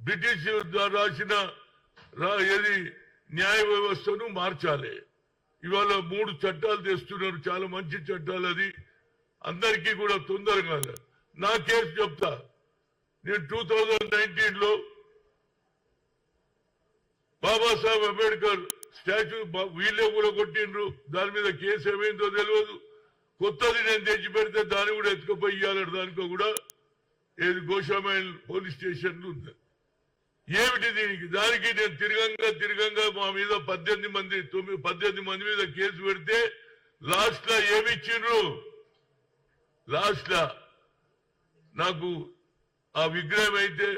British రాసిన ఏది న్యాయ వ్యవస్థను మార్చాలి. ఇవాళ 3 చట్టాలు తెస్తున్నారు, చాలా మంచి చట్టాలు. అది అందరికీ కూడా తొందరగా. నా కేసు చెప్తా. నేను 2019లో బాబాసాహెబ్ అంబేద్కర్ స్టాచ్యూ వీళ్ళే కూడా కొట్టిండ్రు. దాని మీద కేసు ఏమైందో తెలియదు. కొత్తది నేను తెచ్చి పెడితే దాన్ని కూడా ఎత్తుకుపోయి ఇయ్యాలడు. దానికో కూడా ఏది గోషామైల్ పోలీస్ స్టేషన్ ఉంది. ఏమిటి దీనికి? దానికి నేను తిరగంగా మా మీద 18 మంది మీద కేసు పెడితే లాస్ట్ లా ఏమిచ్చిండ్రు? లాస్ట్ లా నాకు ఆ విగ్రహం అయితే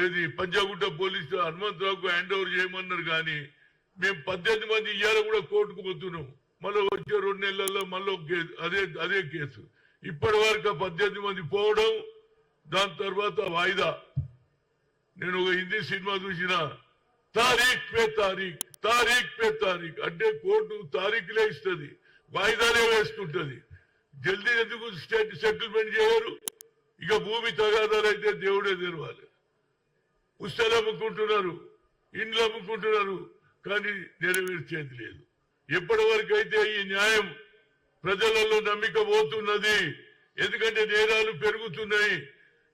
ఏది పంజాగుట్ట పోలీసు హనుమంతరావుకు హ్యాండ్ ఓవర్ చేయమన్నారు. కానీ మేము 18 మంది ఇయ్యాల కూడా కోర్టుకు పోతున్నాం. మళ్ళీ వచ్చే 2 నెలల్లో మళ్ళీ అదే కేసు. ఇప్పటి వరకు 18 మంది పోవడం, దాని తర్వాత వాయిదా. నేను ఒక హిందీ సినిమా చూసిన, తారీఖ్ పే తారీఖ్ అంటే కోర్టు తారీఖులే ఇస్తుంది, వాయిదాలే వేస్తుంటది. జల్దీ ఎందుకు సెటిల్మెంట్ చేయరు? ఇక భూమి తగాదాలు అయితే దేవుడే తెరవాలి. పుస్తకాలు అమ్ముకుంటున్నారు, ఇండ్లు అమ్ముకుంటున్నారు, కానీ నెరవేర్చేది లేదు. ఎప్పటి వరకు అయితే ఈ న్యాయం ప్రజలలో నమ్మిక పోతున్నది. ఎందుకంటే నేరాలు పెరుగుతున్నాయి.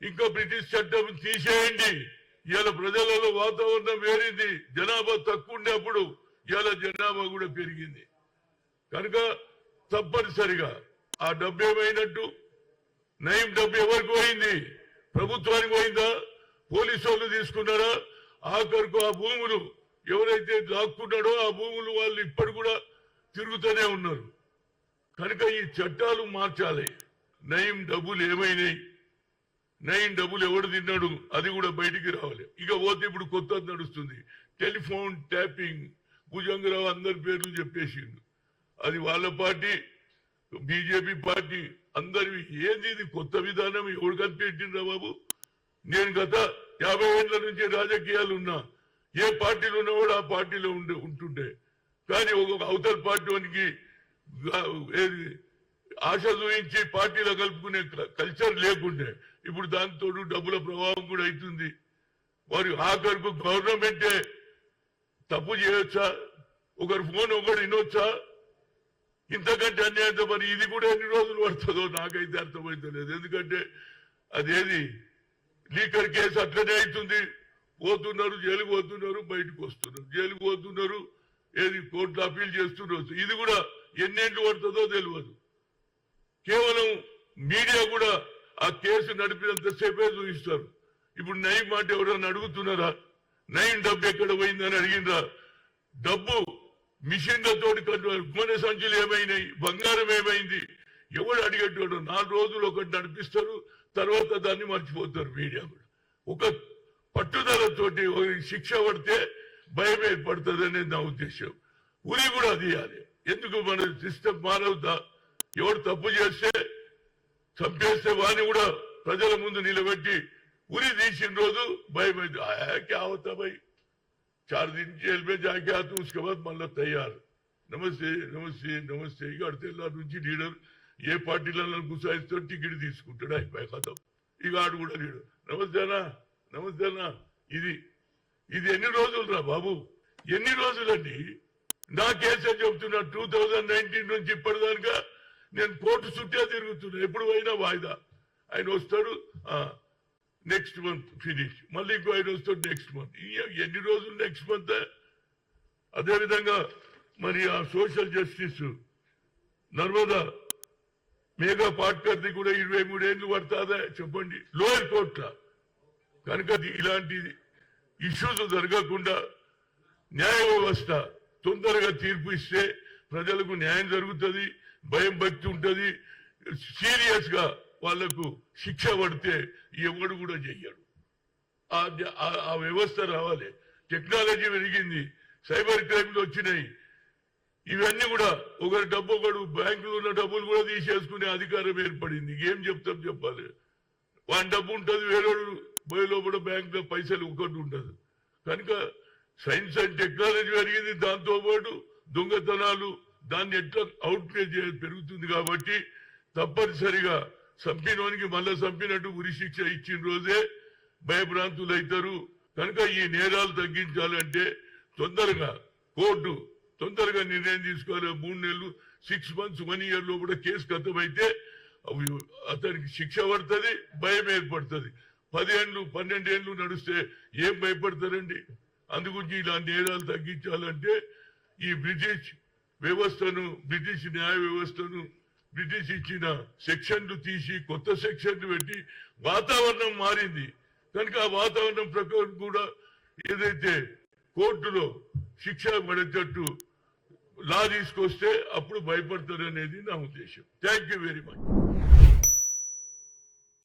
ఇంకా బ్రిటిష్ చట్టం తీసేయండి. ఇవాళ ప్రజలలో వాతావరణం వేరింది. జనాభా తక్కువ ఉండేప్పుడు ఇవాళ జనాభా కూడా పెరిగింది. కనుక తప్పనిసరిగా ఆ డబ్బు ఏమైనట్టు? నయం డబ్బు ఎవరికి పోయింది? ప్రభుత్వానికి పోయిందా? పోలీసు వాళ్ళు తీసుకున్నారా? ఆఖరుకు ఆ భూములు ఎవరైతే దాక్కున్నాడో ఆ భూములు వాళ్ళు ఇప్పటి కూడా తిరుగుతూనే ఉన్నారు. కనుక ఈ చట్టాలు మార్చాలి. నయం డబ్బులు ఏమైనాయి? నయం డబ్బులు ఎవడు తిన్నాడు? అది కూడా బయటికి రావాలి. ఇక పోతే ఇప్పుడు కొత్త నడుస్తుంది, టెలిఫోన్ ట్యాపింగ్. భుజంగరావు అందరి పేర్లు చెప్పేసిండు. అది వాళ్ళ పార్టీ, బీజేపీ పార్టీ అందరివి. ఏంది ఇది కొత్త విధానం? ఎవడు కనిపెట్టిండ్రా బాబు? నేను గత 50 ఏళ్ల నుంచి రాజకీయాలు ఉన్నా. ఏ పార్టీలో ఉన్నవాడు ఆ పార్టీలో ఉంటుండే. కానీ ఒక అవతల పార్టీకి ఆశ చూపించి పార్టీలో కలుపుకునే కల్చర్ లేకుండే. ఇప్పుడు దాంతో డబ్బుల ప్రభావం కూడా అవుతుంది. వారి ఆఖరుకు గవర్నమెంటే తప్పు చేయొచ్చా? ఒకరి ఫోన్ ఒకటి వినొచ్చా? ఇంతకంటే అన్యాయంతో మరి ఇది కూడా ఎన్ని రోజులు పడుతుందో నాకైతే అర్థమవుతలేదు. ఎందుకంటే అదేది లీకర్ కేసు అట్లనే అవుతుంది. పోతున్నారు, జైలుకు పోతున్నారు, బయటకు వస్తున్నారు, జైలుకు పోతున్నారు, ఏది కోర్టులో అప్పీల్ చేస్తున్నారు. ఇది కూడా ఎన్నేళ్ళు పడుతుందో తెలియదు. కేవలం మీడియా కూడా ఆ కేసు నడిపినంతసేపే చూపిస్తారు. ఇప్పుడు నయం మాట ఎవరన్నా అడుగుతున్నారా? నయం డబ్బు ఎక్కడ పోయిందని అడిగినరా? డబ్బు మిషన్లతోటి మన సంచులు ఏమైనాయి? బంగారం ఏమైంది? ఎవడు అడిగేటోడు? 4 రోజులు ఒకటి నడిపిస్తారు, తర్వాత దాన్ని మర్చిపోతారు. మీడియా కూడా ఒక పట్టుదలతోటి శిక్ష పడితే భయం ఏర్పడుతుంది అనేది నా ఉద్దేశం. ఉరి కూడా తీయాలి. ఎందుకు? మన సిస్టమ్ మారవుతా. ఎవడు తప్పు చేస్తే చంపేస్తే వాడిని కూడా ప్రజల ముందు నిలబెట్టి ఉరి తీసిన రోజు భయం అయితే क्या होता भाई, 4 दिन जेल में जाके आते उसके बाद मल्ला तैयार, నమస్తే నమస్తే నమస్తే. ఇక అడితేళ్ళ నుంచి లీడర్ ఏ పార్టీలలో గుసాయిస్తాడు, టికెట్ తీసుకుంటాడు, అయిపోయి కథం. ఇక ఆడు కూడా లీడర్ నమస్తేనా నమస్తేనా. ఇది ఎన్ని రోజులు రా బాబు? ఎన్ని రోజులండి? నా కేసే చెప్తున్నా. 2019 నుంచి ఇప్పటిదాకా నేను కోర్టు చుట్టే తిరుగుతున్నా. ఎప్పుడు పోయినా వాయిదా. ఆయన వస్తాడు, నెక్స్ట్ మంత్ ఫినిష్, మళ్ళీ ఇంకో ఆయన వస్తాడు నెక్స్ట్ మంత్. ఎన్ని రోజులు నెక్స్ట్ మంత్? అదేవిధంగా మరి ఆ సోషల్ జస్టిస్ నర్మదా మేఘా పాట్కర్ది కూడా 23 ఏళ్ళు పడుతుందా చెప్పండి లోయర్ కోర్టులో. కనుక ఇలాంటి ఇష్యూస్ జరగకుండా న్యాయ వ్యవస్థ తొందరగా తీర్పు ఇస్తే ప్రజలకు న్యాయం జరుగుతుంది, భయం భక్తి ఉంటుంది. సీరియస్ గా వాళ్లకు శిక్ష పడితే ఎవడు కూడా చెయ్యడు. ఆ వ్యవస్థ రావాలి. టెక్నాలజీ పెరిగింది, సైబర్ క్రైమ్లు వచ్చినాయి. ఇవన్నీ కూడా ఒకరి డబ్బు ఒకడు బ్యాంకులో ఉన్న డబ్బులు కూడా తీసేసుకునే అధికారం ఏర్పడింది. ఏం చెప్తాం చెప్పాలి? వాని డబ్బు ఉంటుంది, వేరేడు పోయే లోపల బ్యాంక్ లో పైసలు ఒకటి ఉండదు. కనుక సైన్స్ అండ్ టెక్నాలజీ పెరిగింది, దాంతో పాటు దొంగతనాలు, దాన్ని ఎట్లా అవుట్రేజ్ పెరుగుతుంది. కాబట్టి తప్పనిసరిగా చంపినోనికి మళ్ళా చంపినట్టు ఉరి శిక్ష ఇచ్చిన రోజే భయభ్రాంతులు అవుతారు. కనుక ఈ నేరాలు తగ్గించాలంటే తొందరగా కోర్టు తొందరగా నిర్ణయం తీసుకోవాలి. 3 నెలలు 6 months 1 year లో కూడా కేసు ఖతమైతే అతనికి శిక్ష పడుతుంది, భయం ఏర్పడుతుంది. 10 ఏళ్ళు 12 ఏళ్ళు నడిస్తే ఏం భయపడతారండి? అందుగురించి ఇలా నేరాలు తగ్గించాలంటే ఈ బ్రిటిష్ వ్యవస్థను, బ్రిటిష్ న్యాయ వ్యవస్థను, బ్రిటిష్ ఇచ్చిన సెక్షన్లు తీసి కొత్త సెక్షన్లు పెట్టి వాతావరణం మారింది. కనుక ఆ వాతావరణం ప్రకారం కూడా ఏదైతే కోర్టులో శిక్ష పడేటట్టు లా తీసుకొస్తే అప్పుడు భయపడతారు అనేది నా ఉద్దేశం. Thank you very much.